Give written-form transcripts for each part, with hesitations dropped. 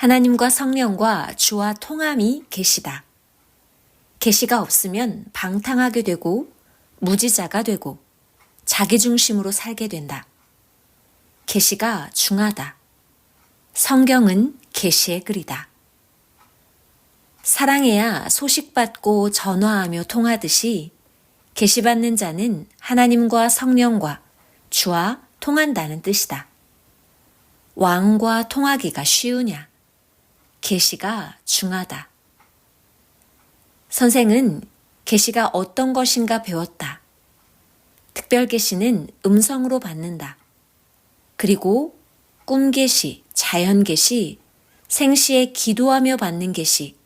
하나님과 성령과 주와 통함이 계시다. 계시가 없으면 방탕하게 되고 무지자가 되고 자기 중심으로 살게 된다. 계시가 중하다. 성경은 계시의 글이다. 사랑해야 소식받고 전화하며 통하듯이 계시받는 자는 하나님과 성령과 주와 통한다는 뜻이다. 왕과 통하기가 쉬우냐? 계시가 중하다. 선생은 계시가 어떤 것인가 배웠다. 특별 계시는 음성으로 받는다. 그리고 꿈 계시, 자연 계시, 생시에 기도하며 받는 계시,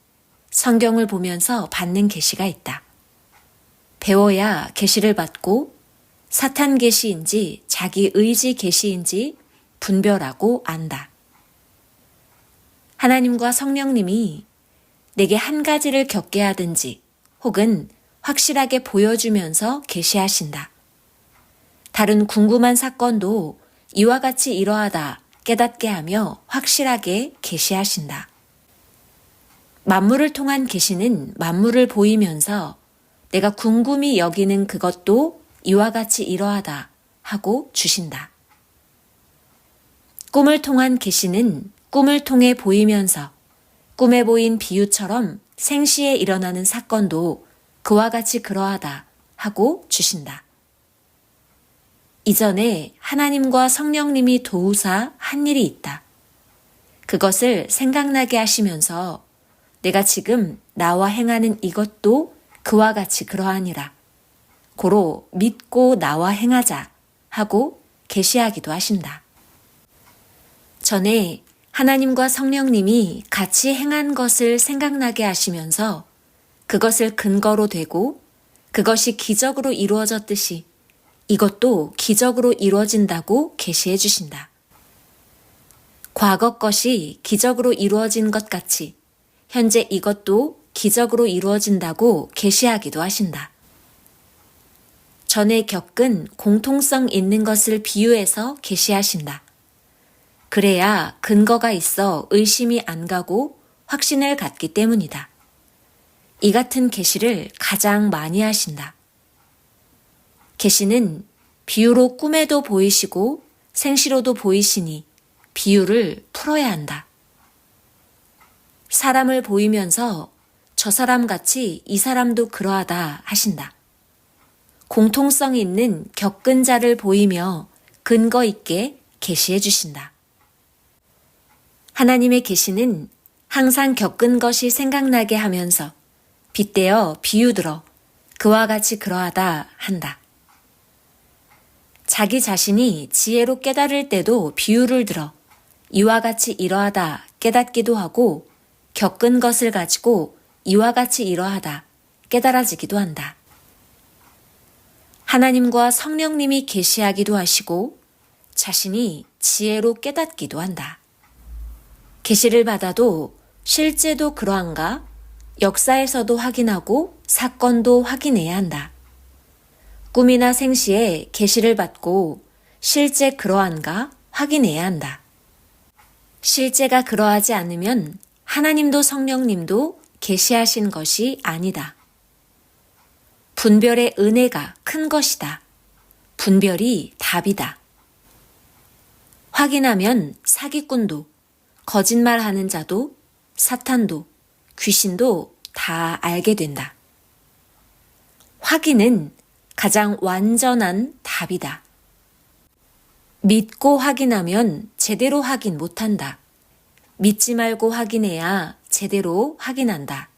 성경을 보면서 받는 계시가 있다. 배워야 계시를 받고 사탄 계시인지 자기 의지 계시인지 분별하고 안다. 하나님과 성령님이 내게 한 가지를 겪게 하든지 혹은 확실하게 보여주면서 계시하신다. 다른 궁금한 사건도 이와 같이 이러하다 깨닫게 하며 확실하게 계시하신다. 만물을 통한 계시는 만물을 보이면서 내가 궁금히 여기는 그것도 이와 같이 이러하다 하고 주신다. 꿈을 통한 계시는 꿈을 통해 보이면서 꿈에 보인 비유처럼 생시에 일어나는 사건도 그와 같이 그러하다 하고 주신다. 이전에 하나님과 성령님이 도우사 한 일이 있다. 그것을 생각나게 하시면서 내가 지금 나와 행하는 이것도 그와 같이 그러하니라. 고로 믿고 나와 행하자 하고 계시하기도 하신다. 전에 하나님과 성령님이 같이 행한 것을 생각나게 하시면서 그것을 근거로 되고 그것이 기적으로 이루어졌듯이 이것도 기적으로 이루어진다고 계시해 주신다. 과거 것이 기적으로 이루어진 것 같이 현재 이것도 기적으로 이루어진다고 계시하기도 하신다. 전에 겪은 공통성 있는 것을 비유해서 계시하신다. 그래야 근거가 있어 의심이 안 가고 확신을 갖기 때문이다. 이 같은 계시를 가장 많이 하신다. 계시는 비유로 꿈에도 보이시고 생시로도 보이시니 비유를 풀어야 한다. 사람을 보이면서 저 사람 같이 이 사람도 그러하다 하신다. 공통성 있는 겪은 자를 보이며 근거 있게 계시해 주신다. 하나님의 계시는 항상 겪은 것이 생각나게 하면서 빗대어 비유 들어 그와 같이 그러하다 한다. 자기 자신이 지혜로 깨달을 때도 비유를 들어 이와 같이 이러하다 깨닫기도 하고 겪은 것을 가지고 이와 같이 이러하다 깨달아지기도 한다. 하나님과 성령님이 계시하기도 하시고 자신이 지혜로 깨닫기도 한다. 계시를 받아도 실제도 그러한가? 역사에서도 확인하고 사건도 확인해야 한다. 꿈이나 생시에 계시를 받고 실제 그러한가? 확인해야 한다. 실제가 그러하지 않으면 하나님도 성령님도 계시하신 것이 아니다. 분별의 은혜가 큰 것이다. 분별이 답이다. 확인하면 사기꾼도 거짓말하는 자도 사탄도 귀신도 다 알게 된다. 확인은 가장 완전한 답이다. 믿고 확인하면 제대로 확인 못한다. 믿지 말고 확인해야 제대로 확인한다.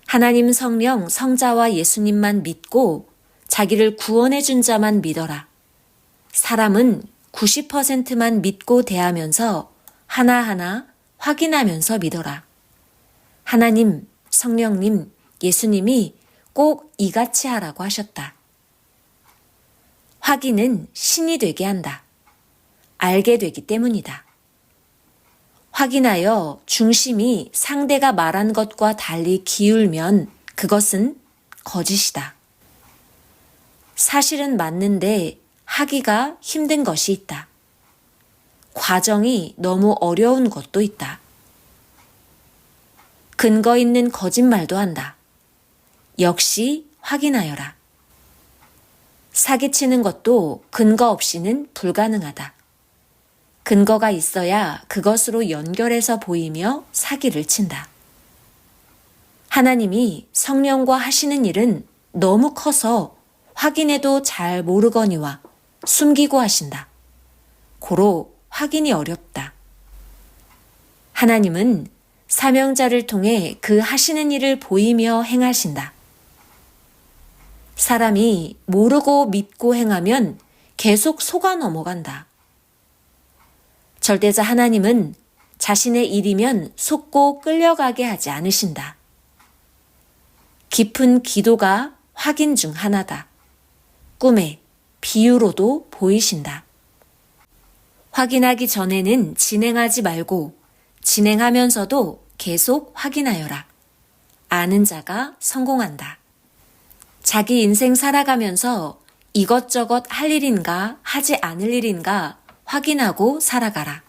하나님 성령 성자와 예수님만 믿고 자기를 구원해 준 자만 믿어라. 사람은 90%만 믿고 대하면서 하나하나 확인하면서 믿어라. 하나님, 성령님, 예수님이 꼭 이같이 하라고 하셨다. 확인은 신이 되게 한다. 알게 되기 때문이다. 확인하여 중심이 상대가 말한 것과 달리 기울면 그것은 거짓이다. 사실은 맞는데 하기가 힘든 것이 있다. 과정이 너무 어려운 것도 있다. 근거 있는 거짓말도 한다. 역시 확인하여라. 사기치는 것도 근거 없이는 불가능하다. 근거가 있어야 그것으로 연결해서 보이며 사기를 친다. 하나님이 성령과 하시는 일은 너무 커서 확인해도 잘 모르거니와 숨기고 하신다. 고로 확인이 어렵다. 하나님은 사명자를 통해 그 하시는 일을 보이며 행하신다. 사람이 모르고 믿고 행하면 계속 속아 넘어간다. 절대자 하나님은 자신의 일이면 속고 끌려가게 하지 않으신다. 깊은 기도가 확인 중 하나다. 꿈에 비유로도 보이신다. 확인하기 전에는 진행하지 말고 진행하면서도 계속 확인하여라. 아는 자가 성공한다. 자기 인생 살아가면서 이것저것 할 일인가 하지 않을 일인가 확인하고 살아가라.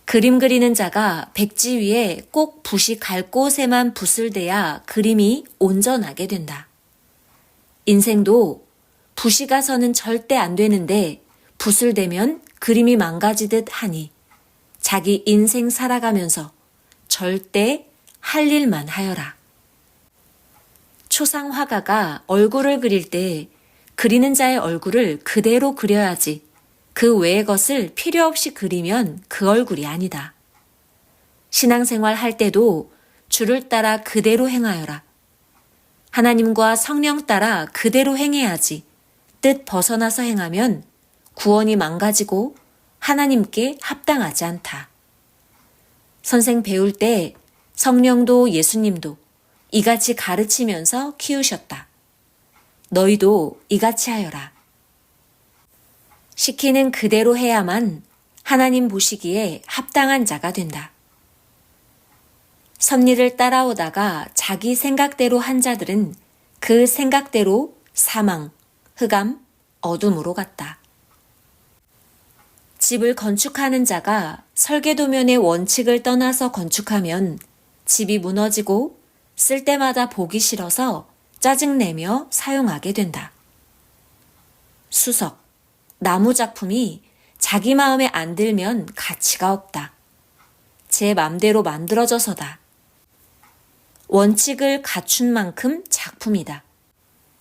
그림 그리는 자가 백지 위에 꼭 붓이 갈 곳에만 붓을 대야 그림이 온전하게 된다. 인생도 붓이 가서는 절대 안 되는데 붓을 대면 그림이 망가지듯 하니 자기 인생 살아가면서 절대 할 일만 하여라. 초상 화가가 얼굴을 그릴 때 그리는 자의 얼굴을 그대로 그려야지 그 외의 것을 필요 없이 그리면 그 얼굴이 아니다. 신앙생활 할 때도 주를 따라 그대로 행하여라. 하나님과 성령 따라 그대로 행해야지 뜻 벗어나서 행하면 구원이 망가지고 하나님께 합당하지 않다. 선생 배울 때 성령도 예수님도 이같이 가르치면서 키우셨다. 너희도 이같이 하여라. 시키는 그대로 해야만 하나님 보시기에 합당한 자가 된다. 섭리를 따라오다가 자기 생각대로 한 자들은 그 생각대로 사망, 흑암, 어둠으로 갔다. 집을 건축하는 자가 설계도면의 원칙을 떠나서 건축하면 집이 무너지고 쓸 때마다 보기 싫어서 짜증내며 사용하게 된다. 수석, 나무 작품이 자기 마음에 안 들면 가치가 없다. 제 맘대로 만들어져서다. 원칙을 갖춘 만큼 작품이다.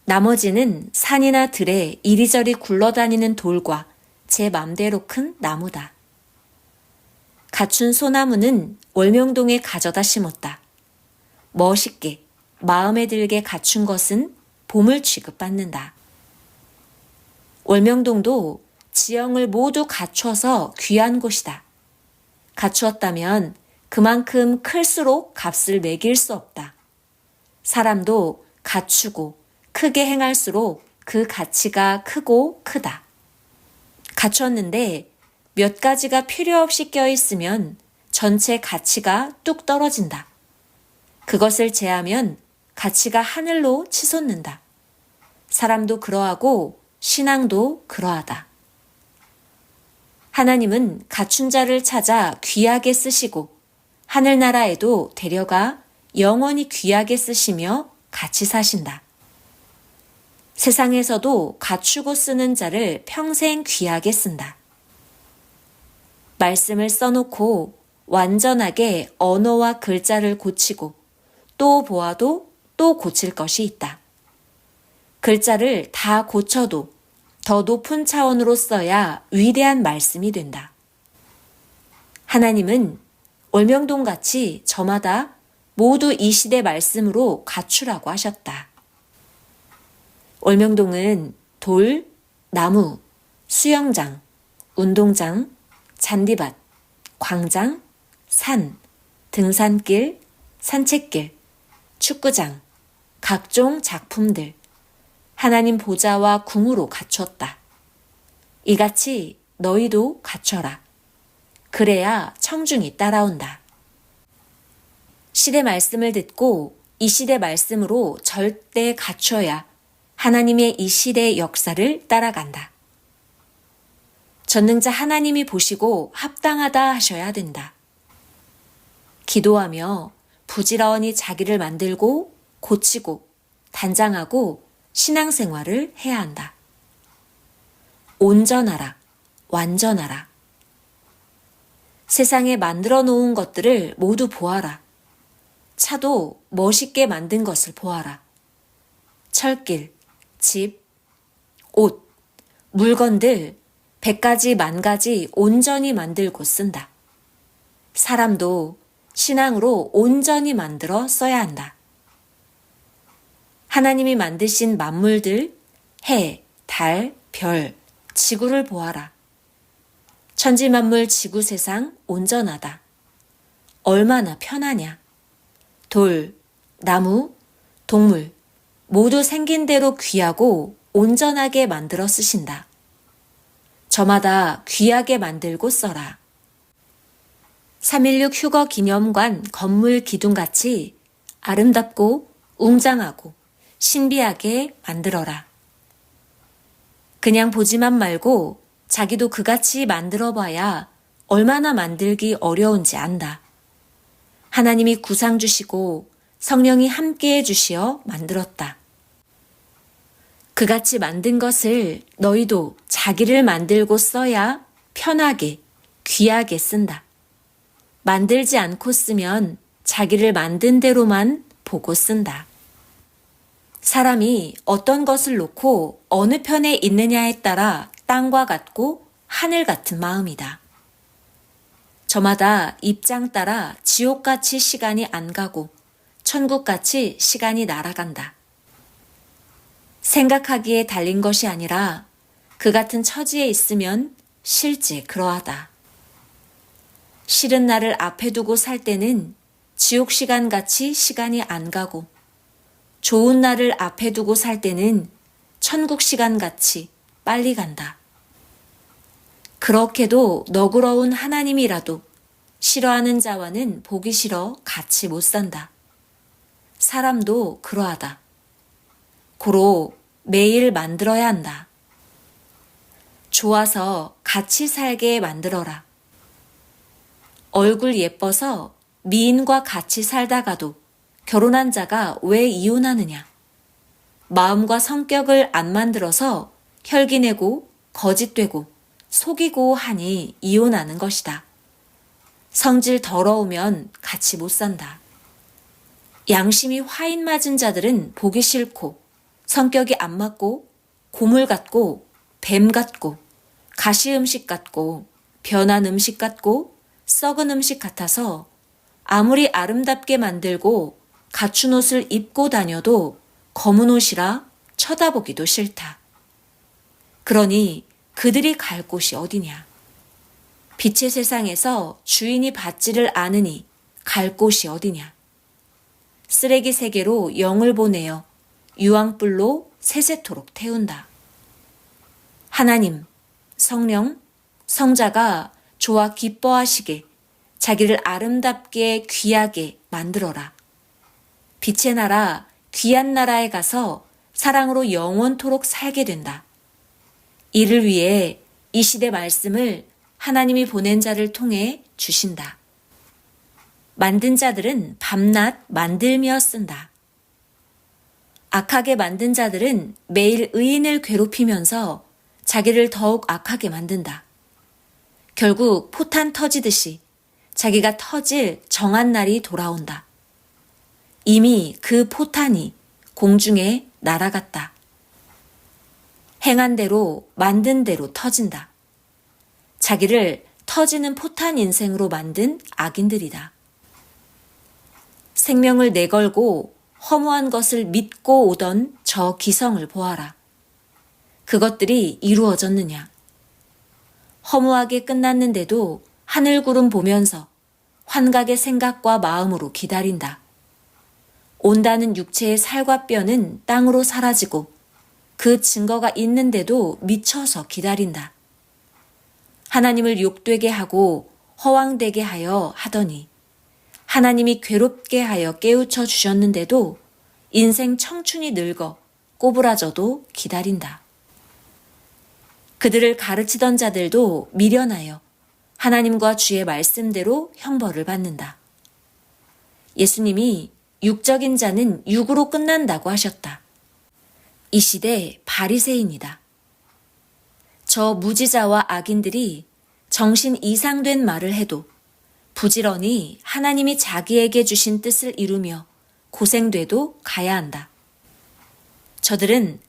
나머지는 산이나 들에 이리저리 굴러다니는 돌과 제 맘대로 큰 나무다. 갖춘 소나무는 월명동에 가져다 심었다. 멋있게, 마음에 들게 갖춘 것은 보물 취급받는다. 월명동도 지형을 모두 갖춰서 귀한 곳이다. 갖추었다면 그만큼 클수록 값을 매길 수 없다. 사람도 갖추고 크게 행할수록 그 가치가 크고 크다. 갖췄는데 몇 가지가 필요 없이 껴있으면 전체 가치가 뚝 떨어진다. 그것을 제하면 가치가 하늘로 치솟는다. 사람도 그러하고 신앙도 그러하다. 하나님은 갖춘 자를 찾아 귀하게 쓰시고 하늘나라에도 데려가 영원히 귀하게 쓰시며 같이 사신다. 세상에서도 갖추고 쓰는 자를 평생 귀하게 쓴다. 말씀을 써놓고 완전하게 언어와 글자를 고치고 또 보아도 또 고칠 것이 있다. 글자를 다 고쳐도 더 높은 차원으로 써야 위대한 말씀이 된다. 하나님은 월명동같이 저마다 모두 이 시대 말씀으로 갖추라고 하셨다. 월명동은 돌, 나무, 수영장, 운동장, 잔디밭, 광장, 산, 등산길, 산책길, 축구장, 각종 작품들, 하나님 보좌와 궁으로 갖췄다. 이같이 너희도 갖춰라. 그래야 청중이 따라온다. 시대 말씀을 듣고 이 시대 말씀으로 절대 갖춰야 하나님의 이 시대의 역사를 따라간다. 전능자 하나님이 보시고 합당하다 하셔야 된다. 기도하며 부지런히 자기를 만들고 고치고 단장하고 신앙생활을 해야 한다. 온전하라, 완전하라. 세상에 만들어 놓은 것들을 모두 보아라. 차도 멋있게 만든 것을 보아라. 철길, 집, 옷, 물건들 100가지, 10,000가지 온전히 만들고 쓴다. 사람도 신앙으로 온전히 만들어 써야 한다. 하나님이 만드신 만물들, 해, 달, 별, 지구를 보아라. 천지만물 지구 세상 온전하다. 얼마나 편하냐. 돌, 나무, 동물 모두 생긴 대로 귀하고 온전하게 만들어 쓰신다. 저마다 귀하게 만들고 써라. 3.16 휴거 기념관 건물 기둥같이 아름답고 웅장하고 신비하게 만들어라. 그냥 보지만 말고 자기도 그같이 만들어 봐야 얼마나 만들기 어려운지 안다. 하나님이 구상 주시고 성령이 함께해 주시어 만들었다. 그같이 만든 것을 너희도 자기를 만들고 써야 편하게, 귀하게 쓴다. 만들지 않고 쓰면 자기를 만든 대로만 보고 쓴다. 사람이 어떤 것을 놓고 어느 편에 있느냐에 따라 땅과 같고 하늘 같은 마음이다. 저마다 입장 따라 지옥같이 시간이 안 가고 천국같이 시간이 날아간다. 생각하기에 달린 것이 아니라 그 같은 처지에 있으면 실제 그러하다. 싫은 날을 앞에 두고 살 때는 지옥 시간같이 시간이 안 가고 좋은 날을 앞에 두고 살 때는 천국 시간같이 빨리 간다. 그렇게도 너그러운 하나님이라도 싫어하는 자와는 보기 싫어 같이 못 산다. 사람도 그러하다. 고로 매일 만들어야 한다. 좋아서 같이 살게 만들어라. 얼굴 예뻐서 미인과 같이 살다가도 결혼한 자가 왜 이혼하느냐? 마음과 성격을 안 만들어서 혈기내고 거짓되고 속이고 하니 이혼하는 것이다. 성질 더러우면 같이 못 산다. 양심이 화인 맞은 자들은 보기 싫고 성격이 안 맞고 고물 같고 뱀 같고 가시 음식 같고 변한 음식 같고 썩은 음식 같아서 아무리 아름답게 만들고 갖춘 옷을 입고 다녀도 검은 옷이라 쳐다보기도 싫다. 그러니 그들이 갈 곳이 어디냐? 빛의 세상에서 주인이 받지를 않으니 갈 곳이 어디냐? 쓰레기 세계로 영을 보내어 유황불로 세세토록 태운다. 하나님, 성령, 성자가 좋아 기뻐하시게 자기를 아름답게 귀하게 만들어라. 빛의 나라, 귀한 나라에 가서 사랑으로 영원토록 살게 된다. 이를 위해 이 시대 말씀을 하나님이 보낸 자를 통해 주신다. 만든 자들은 밤낮 만들며 쓴다. 악하게 만든 자들은 매일 의인을 괴롭히면서 자기를 더욱 악하게 만든다. 결국 포탄 터지듯이 자기가 터질 정한 날이 돌아온다. 이미 그 포탄이 공중에 날아갔다. 행한 대로 만든 대로 터진다. 자기를 터지는 포탄 인생으로 만든 악인들이다. 생명을 내걸고 허무한 것을 믿고 오던 저 기성을 보아라. 그것들이 이루어졌느냐? 허무하게 끝났는데도 하늘구름 보면서 환각의 생각과 마음으로 기다린다. 온다는 육체의 살과 뼈는 땅으로 사라지고 그 증거가 있는데도 미쳐서 기다린다. 하나님을 욕되게 하고 허황되게 하여 하더니 하나님이 괴롭게 하여 깨우쳐 주셨는데도 인생 청춘이 늙어 꼬부라져도 기다린다. 그들을 가르치던 자들도 미련하여 하나님과 주의 말씀대로 형벌을 받는다. 예수님이 육적인 자는 육으로 끝난다고 하셨다. 이 시대 바리새인이다. 저 무지자와 악인들이 정신 이상된 말을 해도 부지런히 하나님이 자기에게 주신 뜻을 이루며 고생돼도 가야 한다. 저들은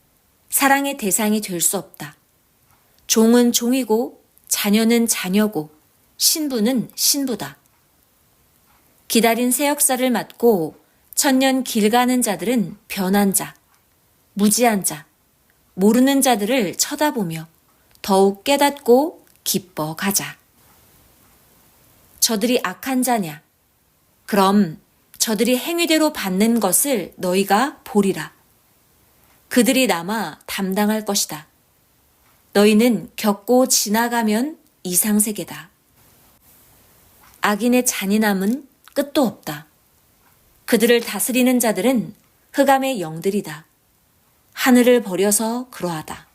사랑의 대상이 될 수 없다. 종은 종이고 자녀는 자녀고 신부는 신부다. 기다린 새 역사를 맞고 천년 길 가는 자들은 변한 자, 무지한 자, 모르는 자들을 쳐다보며 더욱 깨닫고 기뻐 가자. 저들이 악한 자냐? 그럼 저들이 행위대로 받는 것을 너희가 보리라. 그들이 남아 담당할 것이다. 너희는 겪고 지나가면 이상세계다. 악인의 잔인함은 끝도 없다. 그들을 다스리는 자들은 흑암의 영들이다. 하늘을 버려서 그러하다.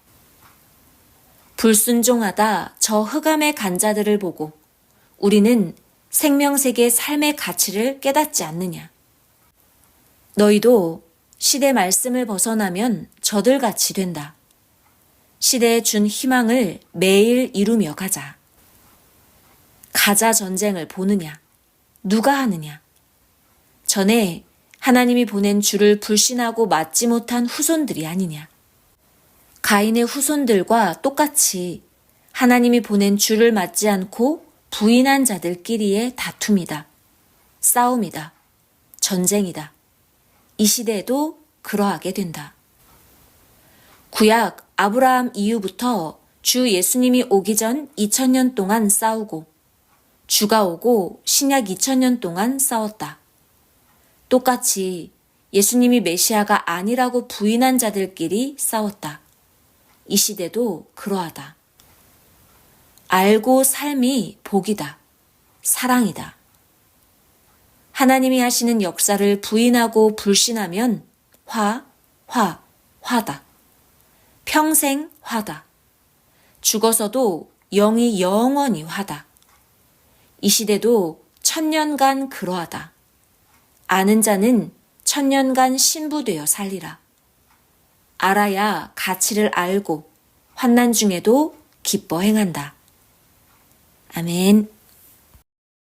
불순종하다 저 흑암의 간자들을 보고 우리는 생명세계의 삶의 가치를 깨닫지 않느냐. 너희도 시대 말씀을 벗어나면 저들같이 된다. 시대에 준 희망을 매일 이루며 가자. 가자 전쟁을 보느냐? 누가 하느냐? 전에 하나님이 보낸 주를 불신하고 맞지 못한 후손들이 아니냐? 가인의 후손들과 똑같이 하나님이 보낸 주를 맞지 않고 부인한 자들끼리의 다툼이다. 싸움이다. 전쟁이다. 이 시대에도 그러하게 된다. 구약 아브라함 이후부터 주 예수님이 오기 전 2000년 동안 싸우고 주가 오고 신약 2000년 동안 싸웠다. 똑같이 예수님이 메시아가 아니라고 부인한 자들끼리 싸웠다. 이 시대도 그러하다. 알고 삶이 복이다. 사랑이다. 하나님이 하시는 역사를 부인하고 불신하면 화다. 평생 화다. 죽어서도 영이 영원히 화다. 이 시대도 1000년간 그러하다. 아는 자는 1000년간 신부되어 살리라. 알아야 가치를 알고 환난 중에도 기뻐 행한다. 아멘.